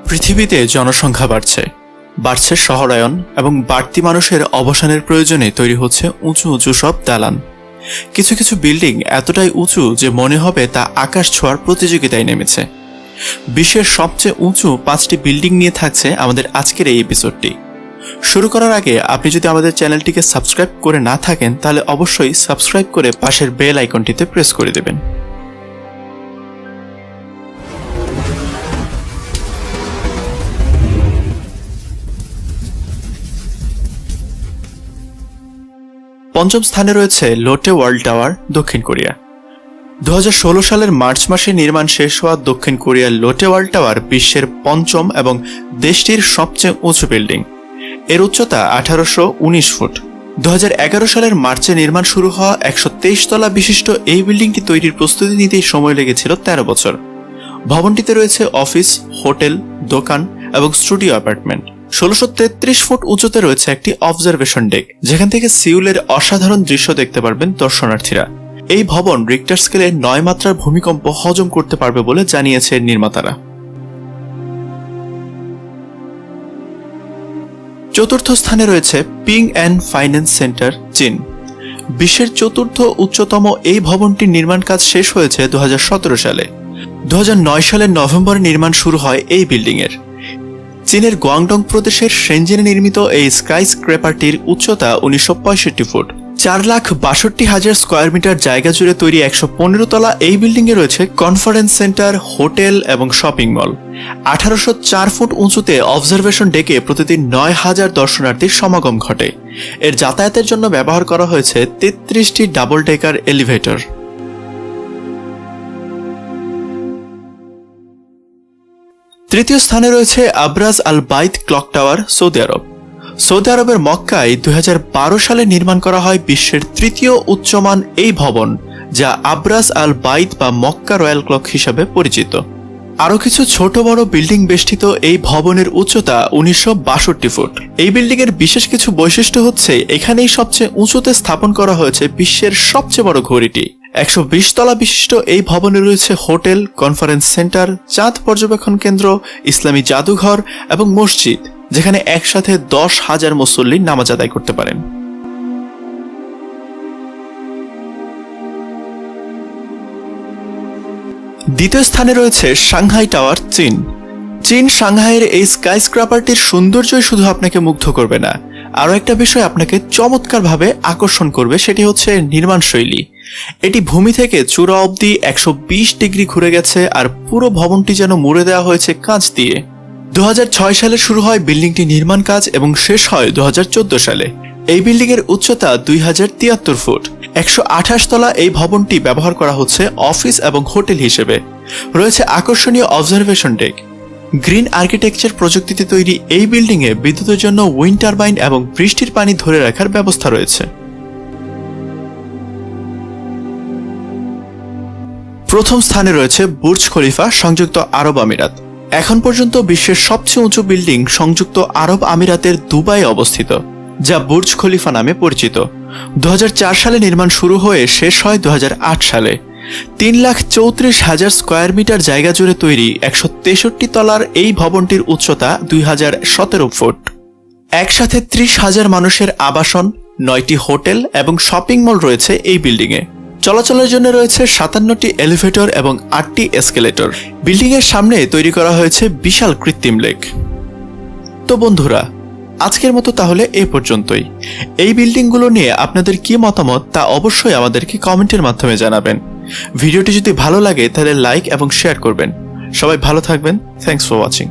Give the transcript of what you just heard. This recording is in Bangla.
পৃথিবীতে জনসংখ্যা বাড়ছে শহরায়ন এবং বাড়তি মানুষের অবসানের প্রয়োজনে তৈরি হচ্ছে উঁচু উঁচু সব দালান। কিছু কিছু বিল্ডিং এতটাই উঁচু যে মনে হবে তা আকাশ ছোঁয়ার প্রতিযোগিতায় নেমেছে। বিশ্বের সবচেয়ে উঁচু 5টি বিল্ডিং নিয়ে থাকছে আমাদের আজকের এই এপিসোডটি। শুরু করার আগে আপনি যদি আমাদের চ্যানেলটিকে সাবস্ক্রাইব করে না থাকেন তাহলে অবশ্যই সাবস্ক্রাইব করে পাশের বেল আইকনটিতে প্রেস করে দেবেন। পঞ্চম স্থানে রয়েছে লোটে ওয়ার্ল্ড টাওয়ার, দক্ষিণ কোরিয়া। 2016 সালের মার্চ মাসে নির্মাণ শেষ হওয়া দক্ষিণ কোরিয়ার লোটে ওয়ার্ল্ড টাওয়ার বিশ্বের পঞ্চম এবং দেশটির সবচেয়ে উঁচু বিল্ডিং। এর উচ্চতা 1819 ফুট। 2011 সালের মার্চে নির্মাণ শুরু হওয়া 123 তলা বিশিষ্ট এই বিল্ডিংটি তৈরির প্রস্তুতি নিতেই সময় লেগেছিল 13 বছর। ভবনটিতে রয়েছে অফিস, হোটেল, দোকান এবং স্টুডিও অ্যাপার্টমেন্ট। 1633 ফুট উঁচুতে রয়েছে একটি অবজারভেশন ডেক, যেখান থেকে সিউলের অসাধারণ দৃশ্য দেখতে পারবেন দর্শনার্থীরা। এই ভবন রিক্টার স্কেলে 9 মাত্রার ভূমিকম্প হজম করতে পারবে বলে জানিয়েছে নির্মাতারা। চতুর্থ স্থানে রয়েছে পিং অ্যান্ড ফাইন্যান্স সেন্টার, চীন। বিশ্বের চতুর্থ উচ্চতম এই ভবনটির নির্মাণ কাজ শেষ হয়েছে 2017 সালে। 2009 সালের নভেম্বরে নির্মাণ শুরু হয় এই বিল্ডিংয়ের। চীনের গুয়াংডং প্রদেশের শেনজেনে নির্মিত এই স্কাই স্ক্র্যাপারটির উচ্চতা 1965 ফুট। 4,62,000 স্কোয়ার মিটার জায়গা জুড়ে তৈরি 115 তলা এই বিল্ডিংয়ে রয়েছে কনফারেন্স সেন্টার, হোটেল এবং শপিং মল। 1804 ফুট উঁচুতে অবজারভেশন ডেকে প্রতিদিন 9,000 দর্শনার্থীর সমাগম ঘটে। এর যাতায়াতের জন্য ব্যবহার করা হয়েছে 33টি ডাবল ডেকার এলিভেটর। তৃতীয় স্থানে রয়েছে আবরাজ আল বাইত ক্লক টাওয়ার, সৌদি আরব। সৌদি আরবের মক্কায় 2012 সালে নির্মাণ করা হয় বিশ্বের তৃতীয় উচ্চমান এই ভবন, যা আবরাজ আল বাইত বা মক্কা রয়্যাল ক্লক হিসাবে পরিচিত। আরও কিছু ছোট বড় বিল্ডিং বেষ্টিত এই ভবনের উচ্চতা 1962 ফুট। এই বিল্ডিংয়ের বিশেষ কিছু বৈশিষ্ট্য হচ্ছে এখানেই সবচেয়ে উঁচুতে স্থাপন করা হয়েছে বিশ্বের সবচেয়ে বড় ঘড়িটি। 120 তলা বিশিষ্ট এই ভবনে রয়েছে হোটেল, কনফারেন্স সেন্টার, চাঁদ পর্যবেক্ষণ কেন্দ্র, ইসলামী জাদুঘর এবং মসজিদ, যেখানে একসাথে 10,000 মুসল্লি নামাজ আদায় করতে পারেন। দ্বিতীয় স্থানে রয়েছে সাংহাই টাওয়ার, চীন। চীন সাংহাইয়ের এই স্কাই স্ক্র্যাপারটির সৌন্দর্যই শুধু আপনাকে মুগ্ধ করবে না, আরও একটা বিষয় আপনাকে চমৎকারভাবে আকর্ষণ করবে, সেটি হচ্ছে নির্মাণ শৈলী। এটি ভূমি থেকে চূড়া অবধি 120 ডিগ্রি ঘুরে গেছে, আর পুরো ভবনটি যেন মুড়ে দেওয়া হয়েছে কাঁচ দিয়ে। 2006 সালে শুরু হয় বিল্ডিংটি নির্মাণ কাজ এবং শেষ হয় 2014 সালে। এই বিল্ডিংয়ের উচ্চতা 2073 ফুট। 128 তলা এই ভবনটি ব্যবহার করা হচ্ছে অফিস এবং হোটেল হিসেবে। রয়েছে আকর্ষণীয় অবজারভেশন ডেক। গ্রিন আর্কিটেকচার প্রযুক্তিতে তৈরি এই বিল্ডিংয়ে বিদ্যুতের জন্য উইন্ড টারবাইন এবং বৃষ্টির পানি ধরে রাখার ব্যবস্থা রয়েছে। প্রথম স্থানে রয়েছে বুর্জ খলিফা, সংযুক্ত আরব আমিরাত। এখন পর্যন্ত বিশ্বের সবচেয়ে উঁচু বিল্ডিং সংযুক্ত আরব আমিরাতের দুবাইয়ে অবস্থিত, যা বুর্জ খলিফা নামে পরিচিত। 2004 সালে নির্মাণ শুরু হয়ে শেষ হয় 2008 সালে। 3,34,000 স্কোয়ার মিটার জায়গা জুড়ে তৈরি 163 তলার এই ভবনটির উচ্চতা 2017 ফুট। একসাথে 30,000 মানুষের আবাসন, 9টি হোটেল এবং শপিং মল রয়েছে এই বিল্ডিংয়ে। চলাচলের জন্য রয়েছে 57টি এলিভেটর এবং 8টি এসকেলেটর। বিল্ডিংয়ের সামনে তৈরি করা হয়েছে বিশাল কৃত্রিম লেক। তো বন্ধুরা, আজকের মতো তাহলে এ পর্যন্তই। এই বিল্ডিংগুলো নিয়ে আপনাদের কি মতামত তা অবশ্যই আমাদেরকে কমেন্টের মাধ্যমে জানাবেন। ভিডিওটি যদি ভালো লাগে তাহলে লাইক এবং শেয়ার করবেন। সবাই ভালো থাকবেন। Thanks for watching.